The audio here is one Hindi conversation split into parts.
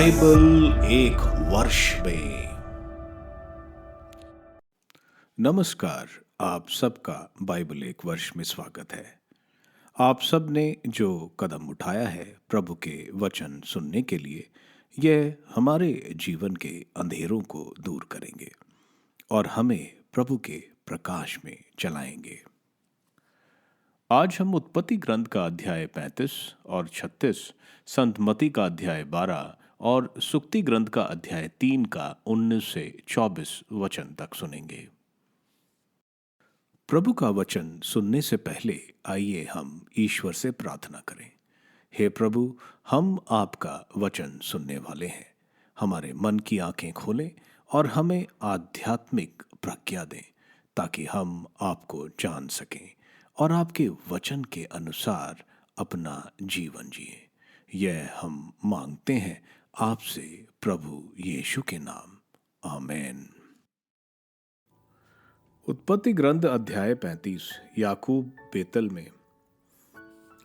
बाइबल एक वर्ष में। नमस्कार, आप सबका बाइबल एक वर्ष में स्वागत है। आप सब ने जो कदम उठाया है प्रभु के वचन सुनने के लिए, यह हमारे जीवन के अंधेरों को दूर करेंगे और हमें प्रभु के प्रकाश में चलाएंगे। आज हम उत्पत्ति ग्रंथ का अध्याय 35 और 36, संत मत्ती का अध्याय 12 और सुक्ति ग्रंथ का अध्याय 3 का 19 से 24 वचन तक सुनेंगे। प्रभु का वचन सुनने से पहले आइए हम ईश्वर से प्रार्थना करें। हे प्रभु, हम आपका वचन सुनने वाले हैं। हमारे मन की आंखें खोलें और हमें आध्यात्मिक प्रज्ञा दें ताकि हम आपको जान सकें और आपके वचन के अनुसार अपना जीवन जिए। यह हम मांगते हैं आपसे प्रभु यीशु के नाम, आमीन। उत्पत्ति ग्रंथ अध्याय 35। याकूब बेतल में।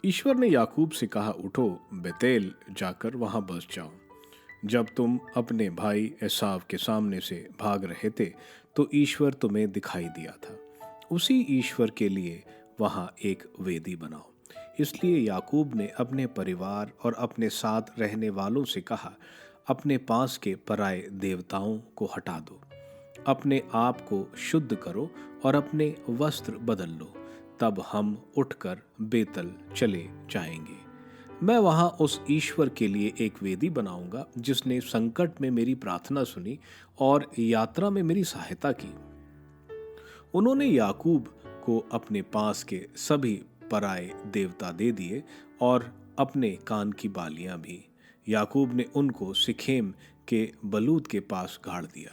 ईश्वर ने याकूब से कहा, उठो, बेतेल जाकर वहां बस जाओ। जब तुम अपने भाई एसाव के सामने से भाग रहे थे तो ईश्वर तुम्हें दिखाई दिया था। उसी ईश्वर के लिए वहां एक वेदी बनाओ। इसलिए याकूब ने अपने परिवार और अपने साथ रहने वालों से कहा, अपने पास के पराये देवताओं को हटा दो, अपने आप को शुद्ध करो और अपने वस्त्र बदल लो, तब हम उठकर बेतल चले जाएंगे। मैं वहां उस ईश्वर के लिए एक वेदी बनाऊंगा जिसने संकट में मेरी प्रार्थना सुनी और यात्रा में मेरी सहायता की। उन्होंने याकूब को अपने पास के सभी पराये देवता दे दिए और अपने कान की बालियां भी। याकूब ने उनको सिखेम के बलूत के पास गाड़ दिया।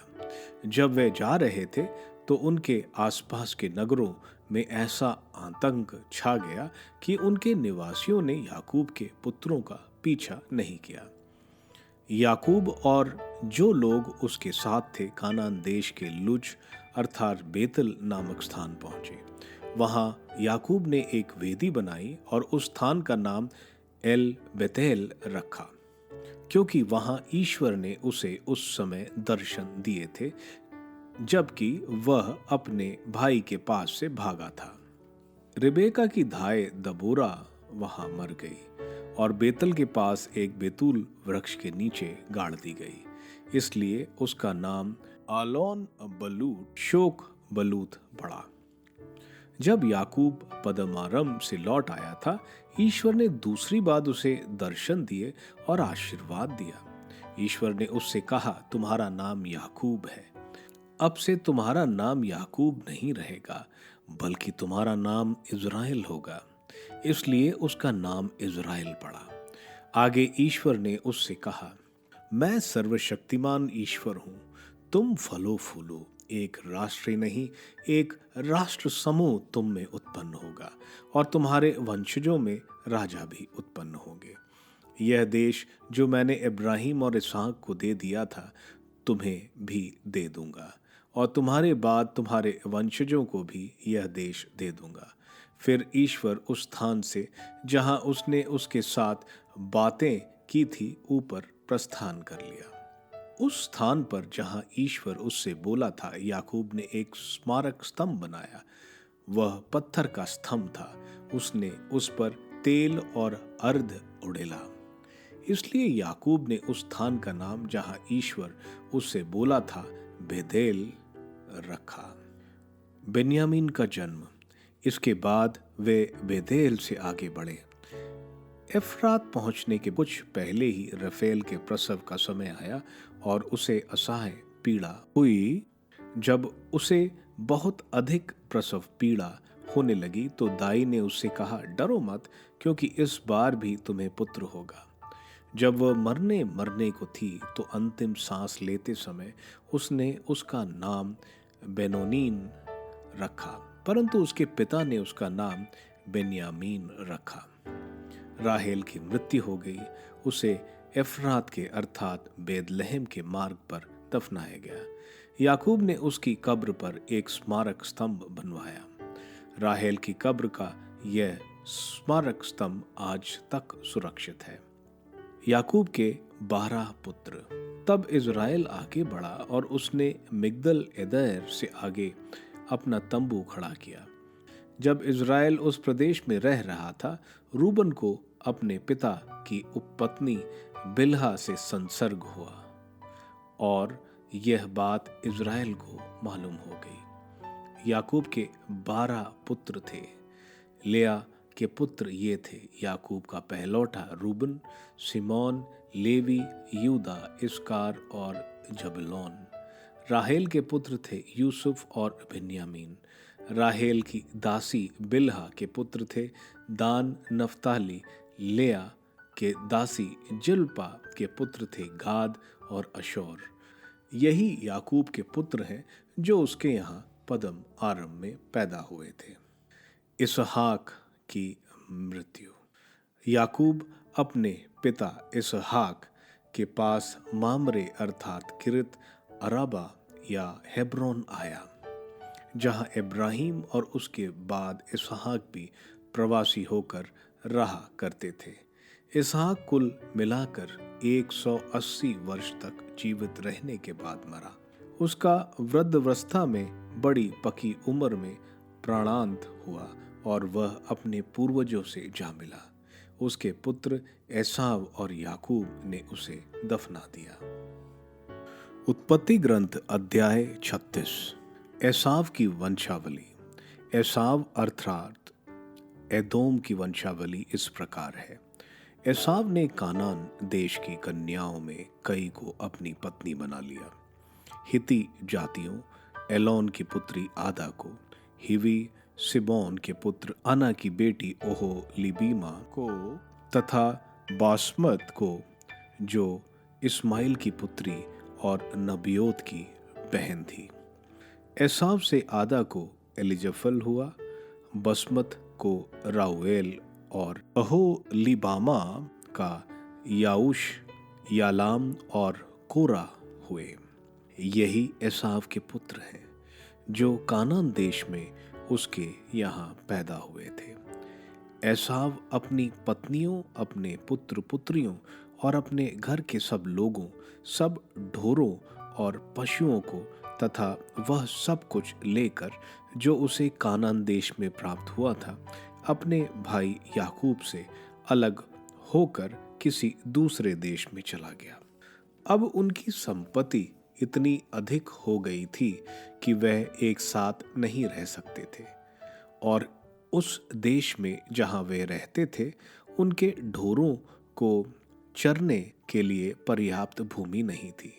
जब वे जा रहे थे तो उनके आसपास के नगरों में ऐसा आतंक छा गया कि उनके निवासियों ने याकूब के पुत्रों का पीछा नहीं किया। याकूब और जो लोग उसके साथ थे कानान देश के लुज अर्थात बेतल नामक स्थान पहुंचे। वहां याकूब ने एक वेदी बनाई और उस स्थान का नाम एल बेतेल रखा, क्योंकि वहां ईश्वर ने उसे उस समय दर्शन दिए थे जबकि वह अपने भाई के पास से भागा था। रिबेका की धाय दबोरा वहां मर गई और बेतल के पास एक बेतूल वृक्ष के नीचे गाड़ दी गई। इसलिए उसका नाम आलोन बलूत शोक बलूत पड़ा। जब याकूब पदमारम से लौट आया था, ईश्वर ने दूसरी बार उसे दर्शन दिए और आशीर्वाद दिया। ईश्वर ने उससे कहा, तुम्हारा नाम याकूब है। अब से तुम्हारा नाम याकूब नहीं रहेगा, बल्कि तुम्हारा नाम इज़राइल होगा। इसलिए उसका नाम इज़राइल पड़ा। आगे ईश्वर ने उससे कहा, मैं सर्वशक्तिमान ईश्वर हूं, तुम फलो फूलो, एक राष्ट्र ही नहीं एक राष्ट्र समूह तुम में उत्पन्न होगा और तुम्हारे वंशजों में राजा भी उत्पन्न होंगे। यह देश जो मैंने इब्राहिम और इसहाक को दे दिया था तुम्हें भी दे दूंगा और तुम्हारे बाद तुम्हारे वंशजों को भी यह देश दे दूंगा। फिर ईश्वर उस स्थान से जहां उसने उसके साथ बातें की थी ऊपर प्रस्थान कर लिया। उस स्थान पर जहां ईश्वर उससे बोला था, याकूब ने एक स्मारक स्तंभ बनाया। वह पत्थर का स्तंभ था। उसने उस पर तेल और अर्ध उड़ेला। इसलिए याकूब ने उस स्थान का नाम जहां ईश्वर उससे बोला था बेतेल रखा। बेन्यामीन का जन्म। इसके बाद वे बेतेल से आगे बढ़े। एफ्रात पहुंचने के कुछ पहले ही रफेल के प्रसव का समय आया और उसे असह्य पीड़ा हुई। जब उसे बहुत अधिक प्रसव पीड़ा होने लगी तो दाई ने उससे कहा, डरो मत, क्योंकि इस बार भी तुम्हें पुत्र होगा। जब वह मरने को थी तो अंतिम सांस लेते समय उसने उसका नाम बेनोनीन रखा, परंतु उसके पिता ने उसका नाम बेन्यामीन रखा। राहेल की मृत्यु हो गई। उसे एफ्रात के अर्थात बेदलहम के मार्ग पर दफनाया गया। याकूब ने उसकी कब्र पर एक स्मारक स्तंभ बनवाया। राहेल की कब्र का यह स्मारक स्तंभ आज तक सुरक्षित है। याकूब के 12 पुत्र। तब इज़राइल आगे बढ़ा और उसने मिग्दल एदैर से आगे अपना तंबू खड़ा किया। जब इज़राइल उस प्रदेश में रह रहा था, रूबन को अपने पिता की उपपत्नी बिल्हा से संसर्ग हुआ और यह बात इज़राइल को मालूम हो गई। याकूब के 12 पुत्र थे। लेया के पुत्र ये थे: याकूब का पहलौठा रूबन, सिमोन, लेवी, यूदा, इसकार और जबूलून। राहेल के पुत्र थे यूसुफ और बिन्यामीन। राहेल की दासी बिल्हा के पुत्र थे दान, नफ्ताली। लेया के दासी जिल्पा के पुत्र थे गाद और अशोर। यही याकूब के पुत्र हैं जो उसके यहाँ पदम आरम में पैदा हुए थे। इसहाक की मृत्यु। याकूब अपने पिता इसहाक के पास मामरे अर्थात किरत अराबा या हेब्रोन आया, जहाँ इब्राहिम और उसके बाद इसहाक भी प्रवासी होकर रहा करते थे। इसहाक कुल मिलाकर 180 वर्ष तक जीवित रहने के बाद मरा। उसका वृद्धावस्था में बड़ी पकी उम्र में प्राणांत हुआ और वह अपने पूर्वजों से जा मिला। उसके पुत्र एसाव और याकूब ने उसे दफना दिया। उत्पत्ति ग्रंथ अध्याय 36। एसाव की वंशावली। एसाव अर्थात एदोम की वंशावली इस प्रकार है। एसाव ने कानान देश की कन्याओं में कई को अपनी पत्नी बना लिया। हिती जातियों एलोन की पुत्री आदा को, हिवी सिबोन के पुत्र अना की बेटी ओहो लिबीमा को तथा बासमत को, जो इस्माइल की पुत्री और नबियोत की बहन थी। एसाव से आदा को एलिजफल हुआ, बसमत को राउएल और अहो लिबामा का याऊश, यालाम और कोरा हुए। यही एसाव के पुत्र हैं जो कानान देश में उसके यहाँ पैदा हुए थे। एसाव अपनी पत्नियों, अपने पुत्र पुत्रियों और अपने घर के सब लोगों, सब ढोरों और पशुओं को तथा वह सब कुछ लेकर जो उसे कानान देश में प्राप्त हुआ था, अपने भाई याकूब से अलग होकर किसी दूसरे देश में चला गया। अब उनकी संपत्ति इतनी अधिक हो गई थी कि वह एक साथ नहीं रह सकते थे और उस देश में जहाँ वे रहते थे उनके ढोरों को चरने के लिए पर्याप्त भूमि नहीं थी।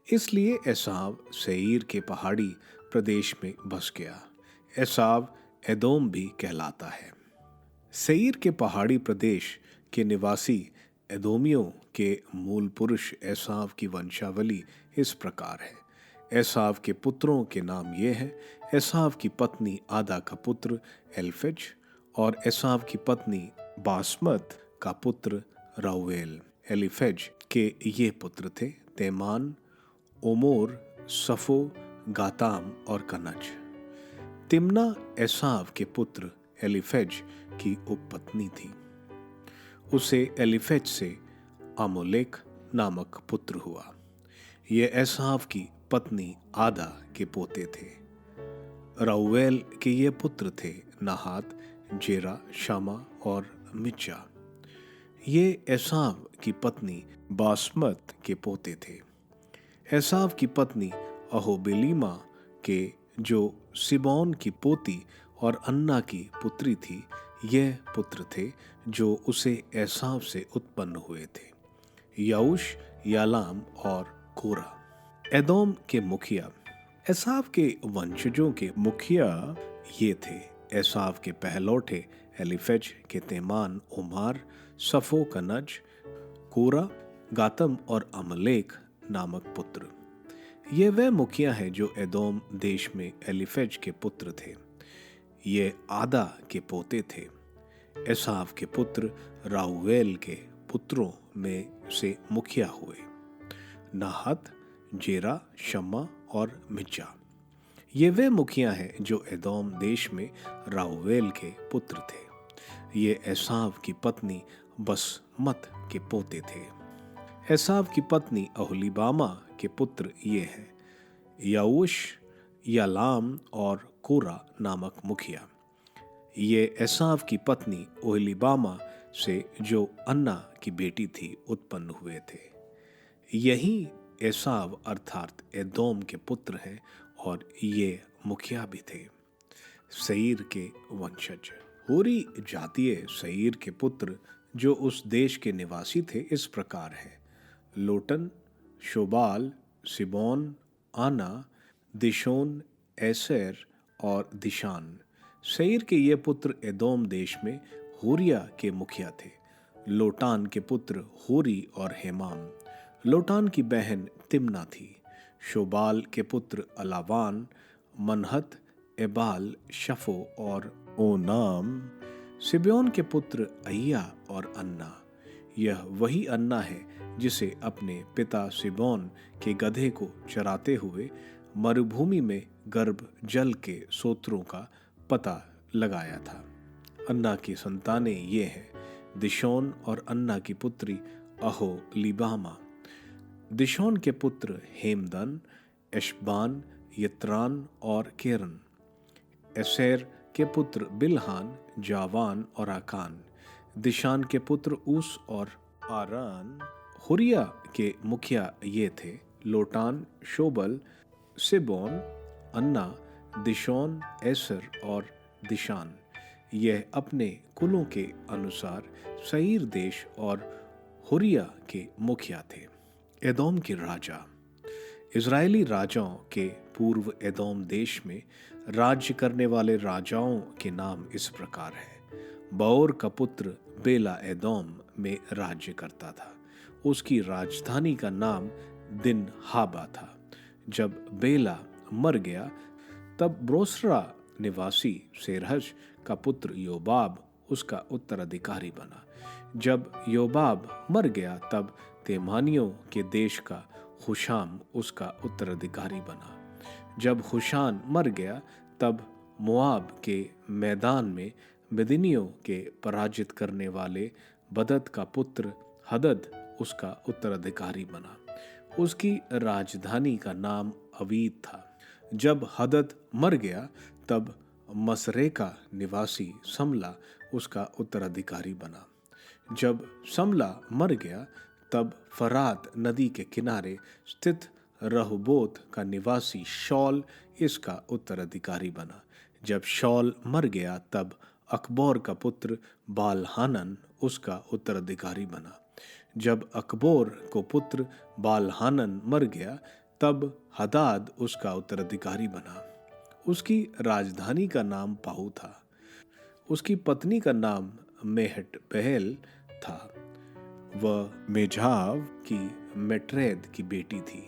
इसलिए एसाव सेईर के पहाड़ी प्रदेश में बस गया। एसाव एदोम भी कहलाता है। सेईर के पहाड़ी प्रदेश के निवासी एदोमियों के मूल पुरुष एसाव की वंशावली इस प्रकार है। एसाव के पुत्रों के नाम ये हैं: एसाव की पत्नी आदा का पुत्र एल्फज और एसाव की पत्नी बासमत का पुत्र राउएल। एलिफज के ये पुत्र थे: तेमान, ओमोर, सफो, गाताम और कनज। तिम्ना एसाव के पुत्र एलिफज की उपपत्नी थी। उसे एलिफज से आमोलेक नामक पुत्र हुआ। ये एसाव की पत्नी आदा के पोते थे। राउएल के ये पुत्र थे: नहात, जेरा, शामा और मिज्जा। ये एसाव की पत्नी बासमत के पोते थे। एसाव की पत्नी अहोबिलीमा के, जो सिबोन की पोती और अन्ना की पुत्री थी, यह पुत्र थे जो उसे एसाव से उत्पन्न हुए थे: याऊश, यालाम और कोरा। एदोम के मुखिया। एसाव के वंशजों के मुखिया ये थे: एसाव के पहलौठे एलिफज के तेमान, ओमार, सफो, कनज, कोरा, गातम और अमलेक नामक पुत्र। ये वे मुखिया हैं जो एदोम देश में एलिफज के पुत्र थे। ये आदा के पोते थे। एसाव के पुत्र राउएल के पुत्रों में से मुखिया हुए: नाहत, जेरा, शम्मा और मिज्जा। ये वे मुखिया हैं जो एदोम देश में राउएल के पुत्र थे। ये एसाव की पत्नी बसमत के पोते थे। एसाव की पत्नी ओहोलीबामा के पुत्र ये हैं, याऊश, यालाम और कोरा नामक मुखिया। ये एसाव की पत्नी ओहोलीबामा से जो अन्ना की बेटी थी उत्पन्न हुए थे। यही एसाव अर्थात एदोम के पुत्र हैं और ये मुखिया भी थे। सईर के वंशज। होरी जातीय सईर के पुत्र जो उस देश के निवासी थे इस प्रकार है: लोटन, शोबाल, सिबोन, आना, दिशोन, एसेर और दिशान। सईर के ये पुत्र एदोम देश में होरिया के मुखिया थे। लोटान के पुत्र होरी और हेमाम। लोटान की बहन तिम्ना थी। शोबाल के पुत्र अलावान, मनहत, एबाल, शफो और ओनाम। सिब्योन के पुत्र अय्या और अन्ना। यह वही अन्ना है जिसे अपने पिता सिबोन के गधे को चराते हुए मरुभूमि में गर्भ जल के सोत्रों का पता लगाया था। अन्ना की संतानें ये हैं: दिशोन और अन्ना की पुत्री ओहोलीबामा। दिशोन के पुत्र हेमदन, एशबान, यत्रान और केरन। एसेर के पुत्र बिलहान, जावान और आकान। दिशान के पुत्र ऊस और आरान। हुरिया के मुखिया ये थे: लोटान, शोबल, सिबोन, अन्ना, दिशोन, एसर और दिशान। यह अपने कुलों के अनुसार सईर देश और हुरिया के मुखिया थे। एदोम के राजा। इजरायली राजाओं के पूर्व एदोम देश में राज्य करने वाले राजाओं के नाम इस प्रकार है: बओर का पुत्र बेला एदोम में राज्य करता था। उसकी राजधानी का नाम दिन हाबा था। जब बेला मर गया तब ब्रोसरा निवासी सेरहज का पुत्र योबाब उसका उत्तराधिकारी बना। जब योबाब मर गया तब तेमानियों के देश का हुशाम उसका उत्तराधिकारी बना। जब हुशान मर गया तब मोआब के मैदान में मिदिनियों के पराजित करने वाले बदद का पुत्र हदद उसका उत्तराधिकारी बना। उसकी राजधानी का नाम अवीद था। जब हदद मर गया तब मसरेका निवासी समला उसका उत्तराधिकारी बना। जब समला मर गया तब फरात नदी के किनारे स्थित रहबोत का निवासी शौल इसका उत्तराधिकारी बना। जब शौल मर गया तब अकबोर का पुत्र बालहानन उसका उत्तराधिकारी बना। जब अकबोर को पुत्र बालहानन मर गया तब हदाद उसका उत्तराधिकारी बना। उसकी राजधानी का नाम पाहु था। उसकी पत्नी का नाम मेहट बहल था। वह मेझाव की मेट्रेद की बेटी थी।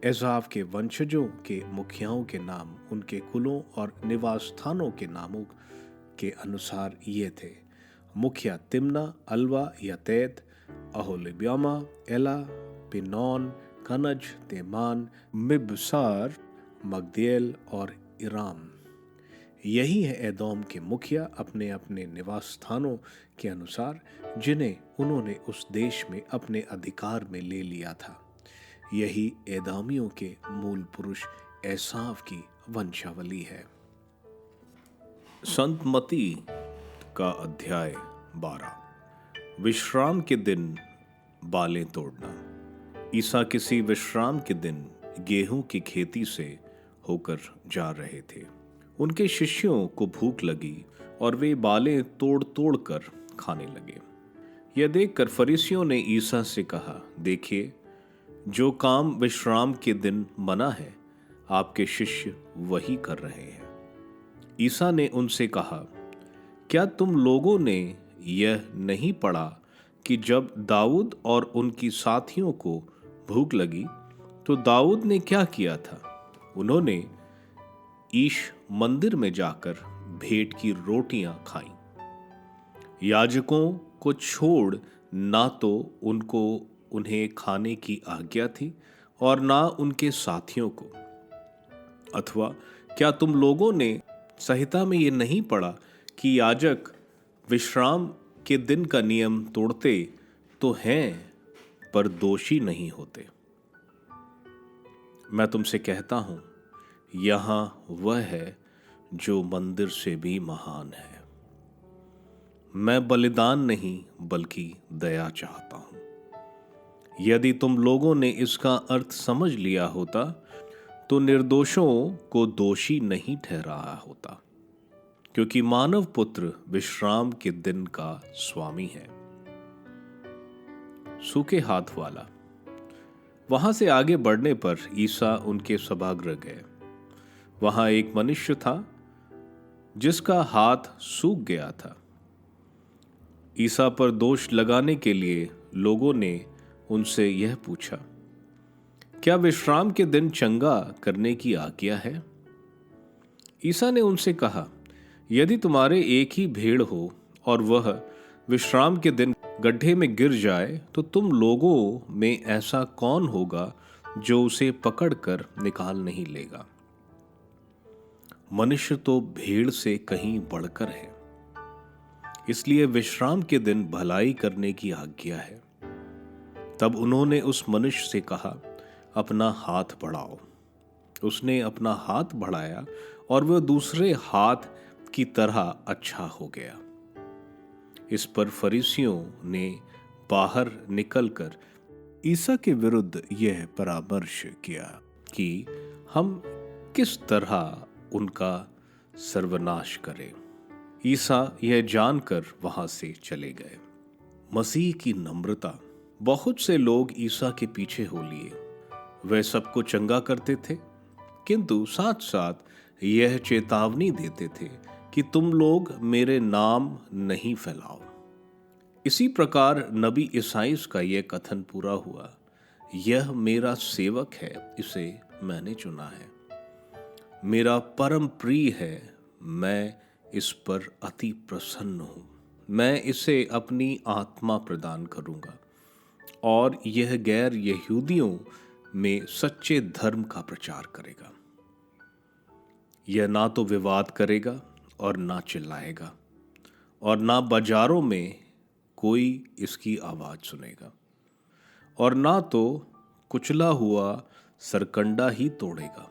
एसाव के वंशजों के मुखियाओं के नाम उनके कुलों और निवास स्थानों के नामों के अनुसार ये थे: मुखिया तिम्ना, अल्वा, यतेत, ओहोलीबामा, एला, पिनोन, कनज, तेमान, मिबसार, मगदिएल और इराम। यही है एदोम के मुखिया अपने अपने निवास स्थानों के अनुसार, जिन्हें उन्होंने उस देश में अपने अधिकार में ले लिया था। यही एदामियों के मूल पुरुष एसाव की वंशावली है। संत मती का अध्याय 12। विश्राम के दिन बालें तोड़ना। ईसा किसी विश्राम के दिन गेहूं की खेती से होकर जा रहे थे। उनके शिष्यों को भूख लगी और वे बालें तोड़ तोड़ कर खाने लगे। यह देखकर फरीसियों ने ईसा से कहा, देखिए, जो काम विश्राम के दिन मना है आपके शिष्य वही कर रहे हैं। ईसा ने उनसे कहा, क्या तुम लोगों ने यह नहीं पढ़ा कि जब दाऊद और उनकी साथियों को भूख लगी तो दाऊद ने क्या किया था? उन्होंने ईश मंदिर में जाकर भेंट की रोटियां खाईं। याजकों को छोड़ ना तो उन्हें खाने की आज्ञा थी और ना उनके साथियों को। अथवा क्या तुम लोगों ने संहिता में ये नहीं पढ़ा कि याजक विश्राम के दिन का नियम तोड़ते तो हैं पर दोषी नहीं होते। मैं तुमसे कहता हूं, यहां वह है जो मंदिर से भी महान है। मैं बलिदान नहीं बल्कि दया चाहता हूं। यदि तुम लोगों ने इसका अर्थ समझ लिया होता तो निर्दोषों को दोषी नहीं ठहराया होता, क्योंकि मानव पुत्र विश्राम के दिन का स्वामी है। सूखे हाथ वाला। वहां से आगे बढ़ने पर ईसा उनके सभागृह गए। वहां एक मनुष्य था जिसका हाथ सूख गया था। ईसा पर दोष लगाने के लिए लोगों ने उनसे यह पूछा, क्या विश्राम के दिन चंगा करने की आज्ञा है? ईसा ने उनसे कहा, यदि तुम्हारे एक ही भेड़ हो और वह विश्राम के दिन गड्ढे में गिर जाए तो तुम लोगों में ऐसा कौन होगा जो उसे पकड़कर निकाल नहीं लेगा? मनुष्य तो भेड़ से कहीं बढ़कर है। इसलिए विश्राम के दिन भलाई करने की आज्ञा है। तब उन्होंने उस मनुष्य से कहा, अपना हाथ बढ़ाओ। उसने अपना हाथ बढ़ाया और वह दूसरे हाथ की तरह अच्छा हो गया। इस पर फरीसियों ने बाहर निकलकर ईसा के विरुद्ध यह परामर्श किया कि हम किस तरह उनका सर्वनाश करें। ईसा यह जानकर वहां से चले गए। मसीह की नम्रता। बहुत से लोग ईसा के पीछे हो लिए। वे सबको चंगा करते थे, किंतु साथ साथ यह चेतावनी देते थे कि तुम लोग मेरे नाम नहीं फैलाओ। इसी प्रकार नबी ईसाइयाह का यह कथन पूरा हुआ, यह मेरा सेवक है, इसे मैंने चुना है। मेरा परम प्रिय है, मैं इस पर अति प्रसन्न हूं। मैं इसे अपनी आत्मा प्रदान करूंगा और यह गैर यहूदियों में सच्चे धर्म का प्रचार करेगा। यह ना तो विवाद करेगा और ना चिल्लाएगा, और ना बाजारों में कोई इसकी आवाज सुनेगा, और ना तो कुचला हुआ सरकंडा ही तोड़ेगा,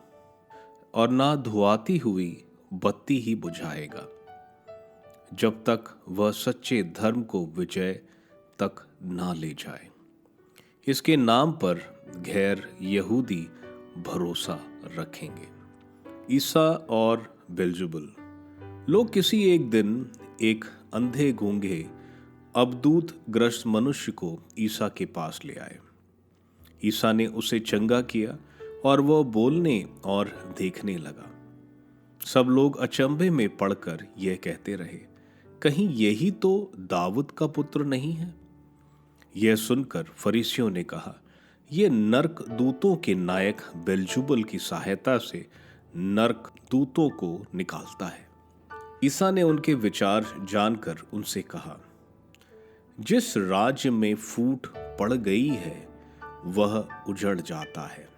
और ना धुआती हुई बत्ती ही बुझाएगा, जब तक वह सच्चे धर्म को विजय तक ना ले जाए। इसके नाम पर गैर यहूदी भरोसा रखेंगे। ईसा और बेल्ज़ेबुल। लोग किसी एक दिन एक अंधे गूंगे अबदूत ग्रस्त मनुष्य को ईसा के पास ले आए। ईसा ने उसे चंगा किया और वह बोलने और देखने लगा। सब लोग अचंभे में पड़कर यह कहते रहे, कहीं यही तो दाऊद का पुत्र नहीं है? यह सुनकर फरीसियों ने कहा, यह नरक दूतों के नायक बेल्ज़ेबुल की सहायता से नरक दूतों को निकालता है। ईसा ने उनके विचार जानकर उनसे कहा, जिस राज्य में फूट पड़ गई है वह उजड़ जाता है,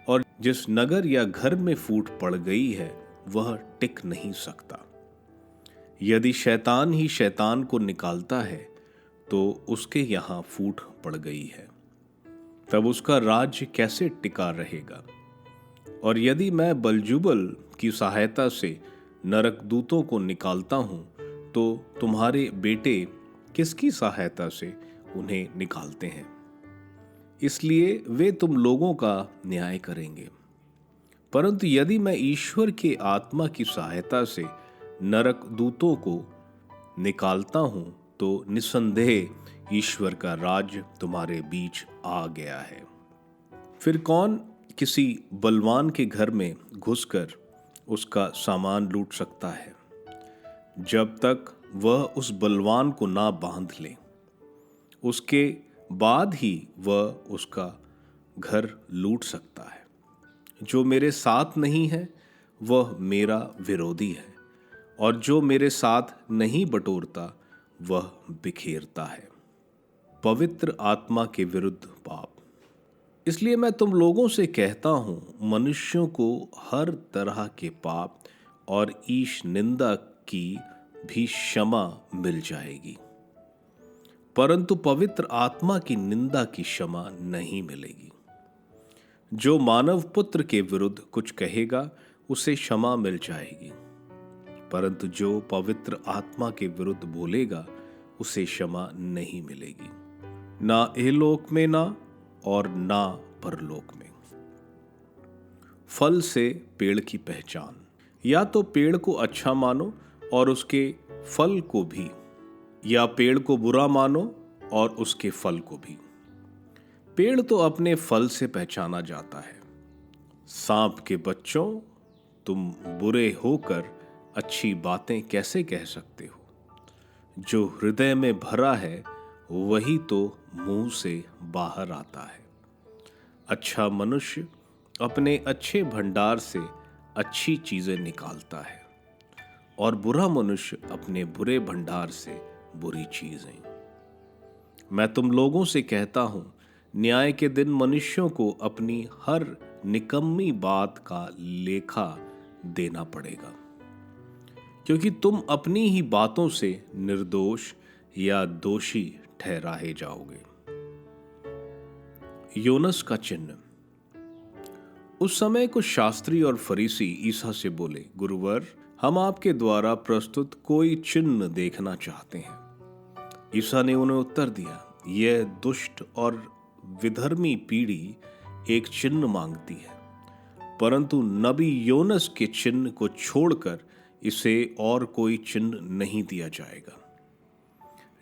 और जिस नगर या घर में फूट पड़ गई है वह टिक नहीं सकता। यदि शैतान ही शैतान को निकालता है तो उसके यहां फूट पड़ गई है, तब उसका राज्य कैसे टिका रहेगा? और यदि मैं बेल्ज़ेबुल की सहायता से नरक दूतों को निकालता हूं तो तुम्हारे बेटे किसकी सहायता से उन्हें निकालते हैं? इसलिए वे तुम लोगों का न्याय करेंगे। परंतु यदि मैं ईश्वर के आत्मा की सहायता से नरक दूतों को निकालता हूं तो निसंदेह ईश्वर का राज्य तुम्हारे बीच आ गया है। फिर कौन किसी बलवान के घर में घुसकर उसका सामान लूट सकता है, जब तक वह उस बलवान को ना बांध ले? उसके बाद ही वह उसका घर लूट सकता है। जो मेरे साथ नहीं है वह मेरा विरोधी है, और जो मेरे साथ नहीं बटोरता वह बिखेरता है। पवित्र आत्मा के विरुद्ध पाप। इसलिए मैं तुम लोगों से कहता हूं, मनुष्यों को हर तरह के पाप और ईश निंदा की भी क्षमा मिल जाएगी, परंतु पवित्र आत्मा की निंदा की क्षमा नहीं मिलेगी। जो मानव पुत्र के विरुद्ध कुछ कहेगा उसे क्षमा मिल जाएगी, परंतु जो पवित्र आत्मा के विरुद्ध बोलेगा उसे क्षमा नहीं मिलेगी, ना इहलोक में ना और ना परलोक में। फल से पेड़ की पहचान। या तो पेड़ को अच्छा मानो और उसके फल को भी, या पेड़ को बुरा मानो और उसके फल को भी। पेड़ तो अपने फल से पहचाना जाता है। सांप के बच्चों, तुम बुरे होकर अच्छी बातें कैसे कह सकते हो? जो हृदय में भरा है वही तो मुंह से बाहर आता है। अच्छा मनुष्य अपने अच्छे भंडार से अच्छी चीजें निकालता है और बुरा मनुष्य अपने बुरे भंडार से बुरी चीजें। मैं तुम लोगों से कहता हूं, न्याय के दिन मनुष्यों को अपनी हर निकम्मी बात का लेखा देना पड़ेगा, क्योंकि तुम अपनी ही बातों से निर्दोष या दोषी ठहराए जाओगे। योनस का चिन्ह। उस समय कुछ शास्त्री और फरीसी ईसा से बोले, गुरुवर, हम आपके द्वारा प्रस्तुत कोई चिन्ह देखना चाहते हैं। ईसा ने उन्हें उत्तर दिया, यह दुष्ट और विधर्मी पीढ़ी एक चिन्ह मांगती है, परंतु नबी योनस के चिन्ह को छोड़कर इसे और कोई चिन्ह नहीं दिया जाएगा।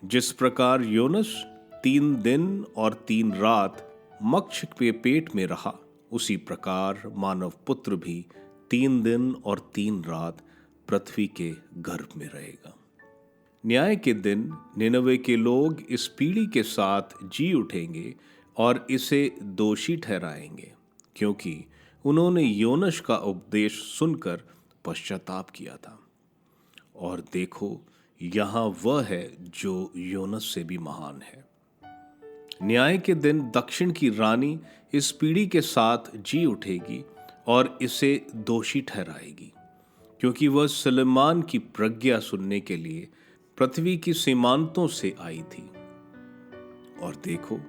जिस प्रकार योनस 3 दिन और 3 रात मत्स्य के पेट में रहा, उसी प्रकार मानव पुत्र भी 3 दिन और 3 रात पृथ्वी के गर्भ में रहेगा। न्याय के दिन निनवे के लोग इस पीढ़ी के साथ जी उठेंगे और इसे दोषी ठहराएंगे, क्योंकि उन्होंने योनस का उपदेश सुनकर पश्चाताप किया था। और देखो, यहाँ वह है जो योनस से भी महान है। न्याय के दिन दक्षिण की रानी इस पीढ़ी के साथ जी उठेगी और इसे दोषी ठहराएगी, क्योंकि वह सुलेमान की प्रज्ञा सुनने के लिए पृथ्वी की सीमांतों से आई थी। और देखो,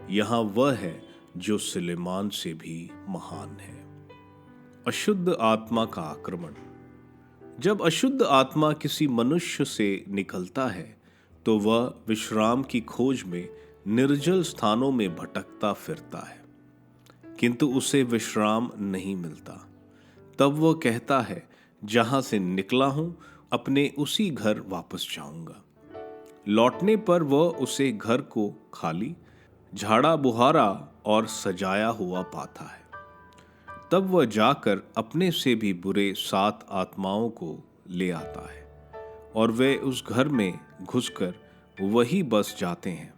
यहाँ वह है जो सुलेमान से भी महान है। अशुद्ध आत्मा का आक्रमण। जब अशुद्ध आत्मा किसी मनुष्य से निकलता है तो वह विश्राम की खोज में निर्जल स्थानों में भटकता फिरता है, किंतु उसे विश्राम नहीं मिलता। तब वह कहता है, जहां से निकला हूं अपने उसी घर वापस जाऊंगा। लौटने पर वह उसे घर को खाली, झाड़ा बुहारा और सजाया हुआ पाता है। तब वह जाकर अपने से भी बुरे 7 आत्माओं को ले आता है और वे उस घर में घुसकर वही बस जाते हैं।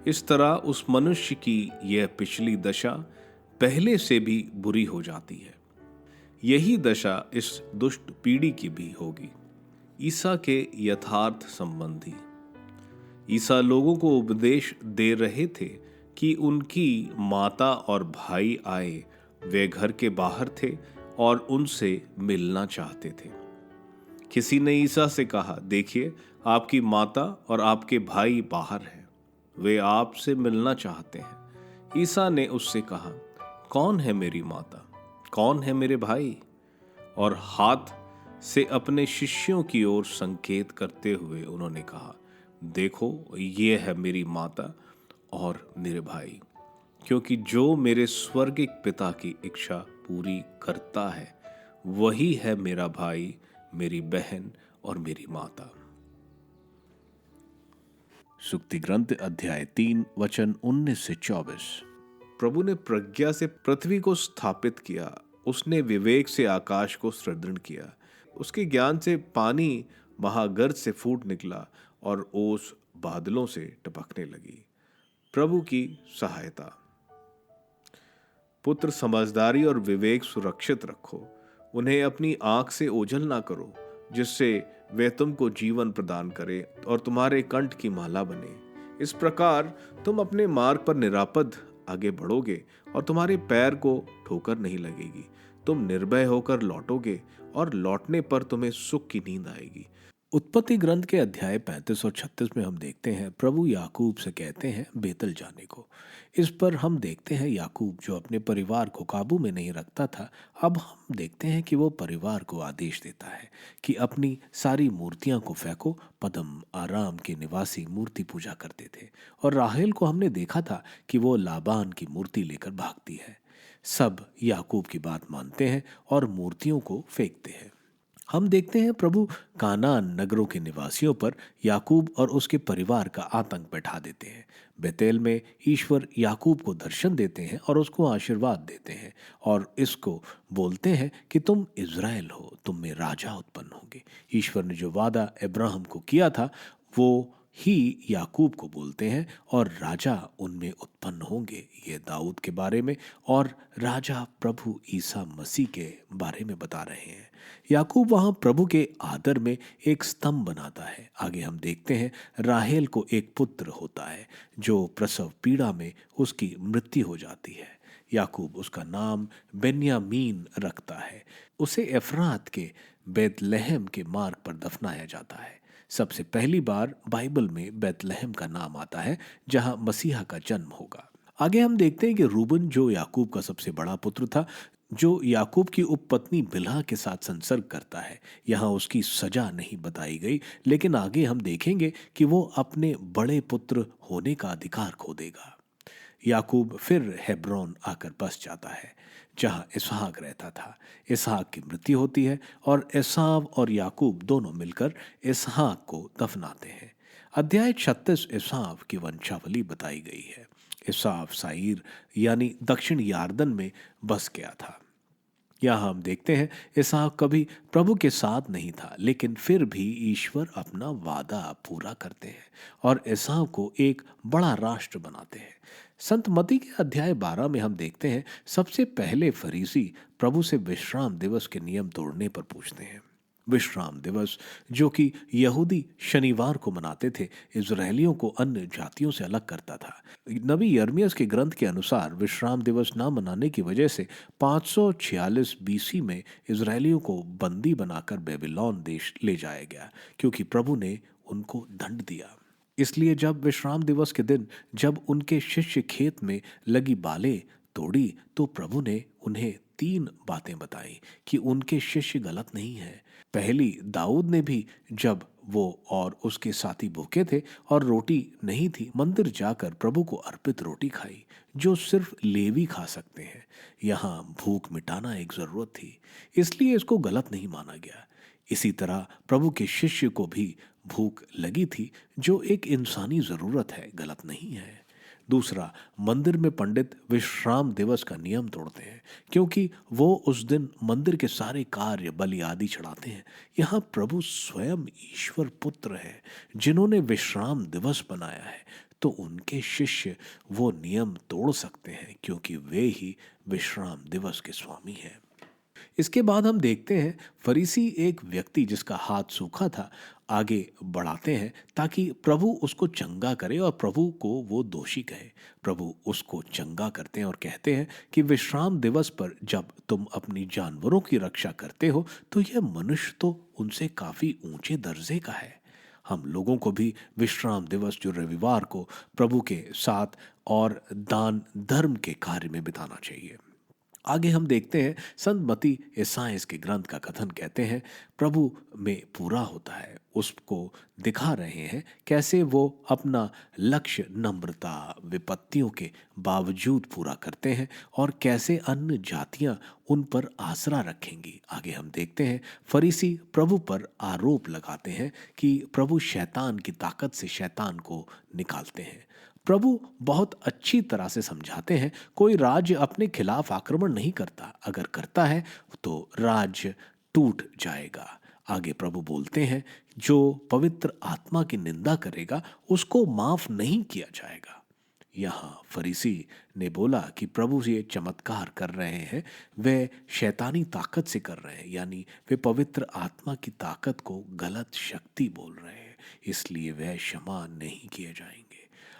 इस तरह उस मनुष्य की यह पिछली दशा पहले से भी बुरी हो जाती है। यही दशा इस दुष्ट पीढ़ी की भी होगी। ईसा के यथार्थ संबंधी। ईसा लोगों को उपदेश दे रहे थे कि उनकी माता और भाई आए, वे घर के बाहर थे और उनसे मिलना चाहते थे। किसी ने ईसा से कहा, देखिए, आपकी माता और आपके भाई बाहर हैं, वे आपसे मिलना चाहते हैं। ईसा ने उससे कहा, कौन है मेरी माता, कौन है मेरे भाई? और हाथ से अपने शिष्यों की ओर संकेत करते हुए उन्होंने कहा, देखो, ये है मेरी माता और मेरे भाई। क्योंकि जो मेरे स्वर्गिक पिता की इच्छा पूरी करता है वही है मेरा भाई, मेरी बहन और मेरी माता। सुक्ति ग्रंथ अध्याय 3 वचन 19 से 24। प्रभु ने प्रज्ञा से पृथ्वी को स्थापित किया, उसने विवेक से आकाश को सुदृढ़ किया। उसके ज्ञान से पानी महागर्ज से फूट निकला और ओस बादलों से टपकने लगी। प्रभु की सहायता। पुत्र, समझदारी और विवेक सुरक्षित रखो, उन्हें अपनी आंख से ओझल ना करो, जिससे वे तुमको जीवन प्रदान करे और तुम्हारे कंठ की माला बने। इस प्रकार तुम अपने मार्ग पर निरापद आगे बढ़ोगे और तुम्हारे पैर को ठोकर नहीं लगेगी। तुम निर्भय होकर लौटोगे और लौटने पर तुम्हें सुख की नींद आएगी। उत्पत्ति ग्रंथ के अध्याय 35 और 36 में हम देखते हैं प्रभु याकूब से कहते हैं बेतल जाने को। इस पर हम देखते हैं याकूब जो अपने परिवार को काबू में नहीं रखता था, अब हम देखते हैं कि वो परिवार को आदेश देता है कि अपनी सारी मूर्तियां को फेंको। पदम आराम के निवासी मूर्ति पूजा करते थे और राहेल को हमने देखा था कि वो लाबान की मूर्ति लेकर भागती है। सब याकूब की बात मानते हैं और मूर्तियों को फेंकते हैं। हम देखते हैं प्रभु कानान नगरों के निवासियों पर याकूब और उसके परिवार का आतंक बैठा देते हैं। बेतेल में ईश्वर याकूब को दर्शन देते हैं और उसको आशीर्वाद देते हैं और इसको बोलते हैं कि तुम इज़राइल हो, तुम में राजा उत्पन्न होंगे। ईश्वर ने जो वादा अब्राहम को किया था वो ही याकूब को बोलते हैं और राजा उनमें उत्पन्न होंगे। ये दाऊद के बारे में और राजा प्रभु ईसा मसीह के बारे में बता रहे हैं। याकूब वहां प्रभु के आदर में एक स्तंभ बनाता है। आगे हम देखते हैं राहेल को एक पुत्र होता है जो प्रसव पीड़ा में उसकी मृत्यु हो जाती है। याकूब उसका नाम बेन्यामीन रखता है। उसे एफरात के बेतलहम के मार्ग पर दफनाया जाता है। सबसे पहली बार बाइबल में बेतलहम का नाम आता है जहां मसीहा का जन्म होगा। आगे हम देखते हैं कि रूबन जो याकूब का सबसे बड़ा पुत्र था, जो याकूब की उपपत्नी बिल्हा के साथ संसर्ग करता है। यहाँ उसकी सजा नहीं बताई गई, लेकिन आगे हम देखेंगे कि वो अपने बड़े पुत्र होने का अधिकार खो देगा। याकूब फिर हेब्रोन आकर बस जाता है जहां इसहाक रहता था। इसहाक की मृत्यु होती है और एसाव और याकूब दोनों मिलकर इसहाक को दफनाते हैं। अध्याय 36 एसाव की वंशावली बताई गई है। एसाव साईर यानी दक्षिण यार्दन में बस गया था। यहाँ हम देखते हैं इसहाक कभी प्रभु के साथ नहीं था, लेकिन फिर भी ईश्वर अपना वादा पूरा करते हैं और एसाव को एक बड़ा राष्ट्र बनाते हैं। संत मती के अध्याय 12 में हम देखते हैं सबसे पहले फरीसी प्रभु से विश्राम दिवस के नियम तोड़ने पर पूछते हैं। विश्राम दिवस जो कि यहूदी शनिवार को मनाते थे, इजरायलियों को अन्य जातियों से अलग करता था। नबी यर्मियस के ग्रंथ के अनुसार विश्राम दिवस ना मनाने की वजह से 546 बीसी में इजरायलियों को बंदी बनाकर बेबीलोन देश ले जाया गया, क्योंकि प्रभु ने उनको दंड दिया। इसलिए जब विश्राम दिवस के दिन जब उनके शिष्य खेत में लगी बालें तोड़ी तो प्रभु ने उन्हें 3 बातें बताई कि उनके शिष्य गलत नहीं हैं। पहली, दाऊद ने भी जब वो और उसके साथी भूखे थे और रोटी नहीं थी, मंदिर जाकर प्रभु को अर्पित रोटी खाई जो सिर्फ लेवी खा सकते हैं। यहाँ भूख मिटाना एक जरूरत थी, इसलिए इसको गलत नहीं माना गया। इसी तरह प्रभु के शिष्य को भी भूख लगी थी जो एक इंसानी जरूरत है, गलत नहीं है। दूसरा, मंदिर में पंडित विश्राम दिवस का नियम तोड़ते हैं क्योंकि वो उस दिन मंदिर के सारे कार्य बलि आदि चढ़ाते हैं। यहाँ प्रभु स्वयं ईश्वर पुत्र है जिन्होंने विश्राम दिवस बनाया है, तो उनके शिष्य वो नियम तोड़ सकते हैं क्योंकि वे ही विश्राम दिवस के स्वामी हैं। इसके बाद हम देखते हैं फरीसी एक व्यक्ति जिसका हाथ सूखा था आगे बढ़ाते हैं ताकि प्रभु उसको चंगा करे और प्रभु को वो दोषी कहे। प्रभु उसको चंगा करते हैं और कहते हैं कि विश्राम दिवस पर जब तुम अपनी जानवरों की रक्षा करते हो तो यह मनुष्य तो उनसे काफी ऊंचे दर्जे का है। हम लोगों को भी विश्राम दिवस जो रविवार को प्रभु के साथ और दान धर्म के कार्य में बिताना चाहिए। आगे हम देखते हैं संत मती ईसाइयाह के ग्रंथ का कथन कहते हैं प्रभु में पूरा होता है। उसको दिखा रहे हैं कैसे वो अपना लक्ष्य नम्रता विपत्तियों के बावजूद पूरा करते हैं और कैसे अन्य जातियां उन पर आसरा रखेंगी। आगे हम देखते हैं फरीसी प्रभु पर आरोप लगाते हैं कि प्रभु शैतान की ताकत से शैतान को निकालते हैं। प्रभु बहुत अच्छी तरह से समझाते हैं कोई राज्य अपने खिलाफ आक्रमण नहीं करता, अगर करता है तो राज्य टूट जाएगा। आगे प्रभु बोलते हैं जो पवित्र आत्मा की निंदा करेगा उसको माफ नहीं किया जाएगा। यहाँ फरीसी ने बोला कि प्रभु ये चमत्कार कर रहे हैं वे शैतानी ताकत से कर रहे हैं, यानी वे पवित्र आत्मा की ताकत को गलत शक्ति बोल रहे हैं, इसलिए वह क्षमा नहीं किए जाएंगे।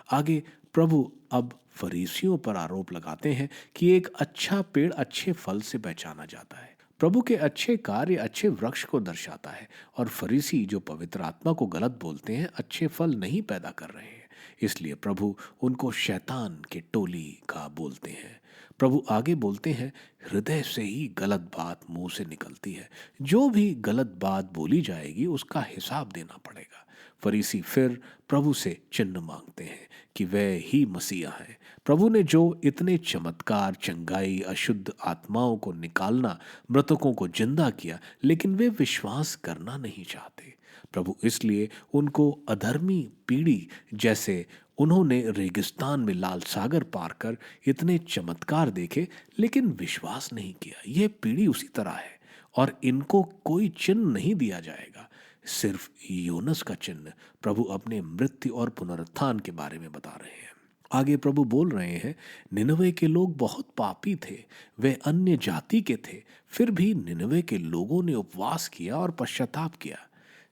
आगे प्रभु अब फरीसियों पर आरोप लगाते हैं कि एक अच्छा पेड़ अच्छे फल से पहचाना जाता है। प्रभु के अच्छे कार्य अच्छे वृक्ष को दर्शाता है, और फरीसी जो पवित्र आत्मा को गलत बोलते हैं अच्छे फल नहीं पैदा कर रहे हैं। इसलिए प्रभु उनको शैतान के टोली का बोलते हैं। प्रभु आगे बोलते हैं, हृदय से ही गलत बात मुंह से निकलती है। जो भी गलत बात बोली जाएगी उसका हिसाब देना पड़ेगा। फरीसी फिर प्रभु से चिन्ह मांगते हैं कि वह ही मसीहा है। प्रभु ने जो इतने चमत्कार, चंगाई, अशुद्ध आत्माओं को निकालना, मृतकों को जिंदा किया, लेकिन वे विश्वास करना नहीं चाहते। प्रभु इसलिए उनको अधर्मी पीढ़ी, जैसे उन्होंने रेगिस्तान में लाल सागर पार कर इतने चमत्कार देखे लेकिन विश्वास नहीं किया, ये पीढ़ी उसी तरह है और इनको कोई चिन्ह नहीं दिया जाएगा, सिर्फ योनस का चिन्ह। प्रभु अपने मृत्यु और पुनरुत्थान के बारे में बता रहे हैं। आगे प्रभु बोल रहे हैं, निनवे के लोग बहुत पापी थे, वे अन्य जाति के थे, फिर भी निनवे के लोगों ने उपवास किया और पश्चाताप किया।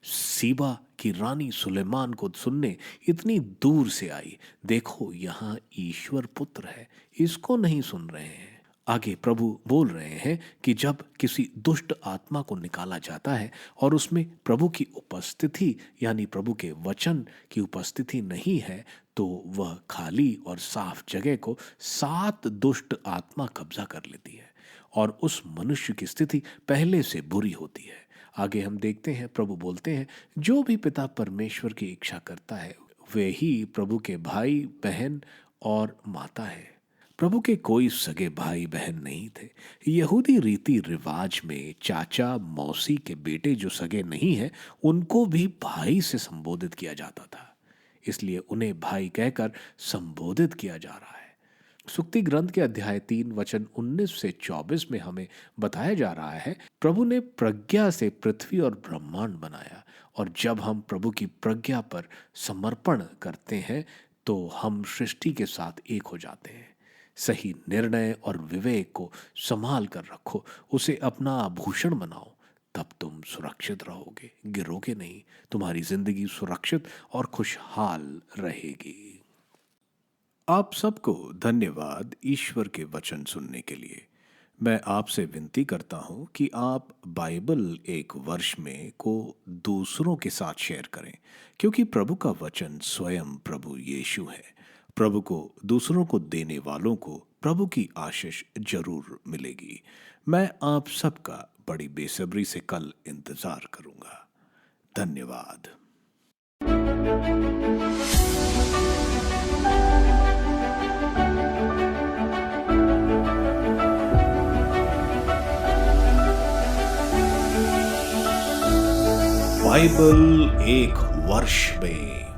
सीबा की रानी सुलेमान को सुनने इतनी दूर से आई, देखो यहाँ ईश्वर पुत्र है, इसको नहीं सुन रहे हैं। आगे प्रभु बोल रहे हैं कि जब किसी दुष्ट आत्मा को निकाला जाता है और उसमें प्रभु की उपस्थिति यानी प्रभु के वचन की उपस्थिति नहीं है, तो वह खाली और साफ जगह को 7 दुष्ट आत्मा कब्जा कर लेती है और उस मनुष्य की स्थिति पहले से बुरी होती है। आगे हम देखते हैं, प्रभु बोलते हैं, जो भी पिता परमेश्वर की इच्छा करता है वे ही प्रभु के भाई, बहन और माता है। प्रभु के कोई सगे भाई बहन नहीं थे। यहूदी रीति रिवाज में चाचा मौसी के बेटे जो सगे नहीं हैं उनको भी भाई से संबोधित किया जाता था, इसलिए उन्हें भाई कहकर संबोधित किया जा रहा है। सुक्ति ग्रंथ के अध्याय 3 वचन 19 से 24 में हमें बताया जा रहा है, प्रभु ने प्रज्ञा से पृथ्वी और ब्रह्मांड बनाया, और जब हम प्रभु की प्रज्ञा पर समर्पण करते हैं तो हम सृष्टि के साथ एक हो जाते हैं। सही निर्णय और विवेक को संभाल कर रखो, उसे अपना आभूषण बनाओ, तब तुम सुरक्षित रहोगे, गिरोगे नहीं। तुम्हारी जिंदगी सुरक्षित और खुशहाल रहेगी। आप सबको धन्यवाद ईश्वर के वचन सुनने के लिए। मैं आपसे विनती करता हूं कि आप बाइबल एक वर्ष में को दूसरों के साथ शेयर करें, क्योंकि प्रभु का वचन स्वयं प्रभु यीशु है। प्रभु को दूसरों को देने वालों को प्रभु की आशीष जरूर मिलेगी। मैं आप सबका बड़ी बेसब्री से कल इंतजार करूंगा। धन्यवाद। बाइबल एक वर्ष में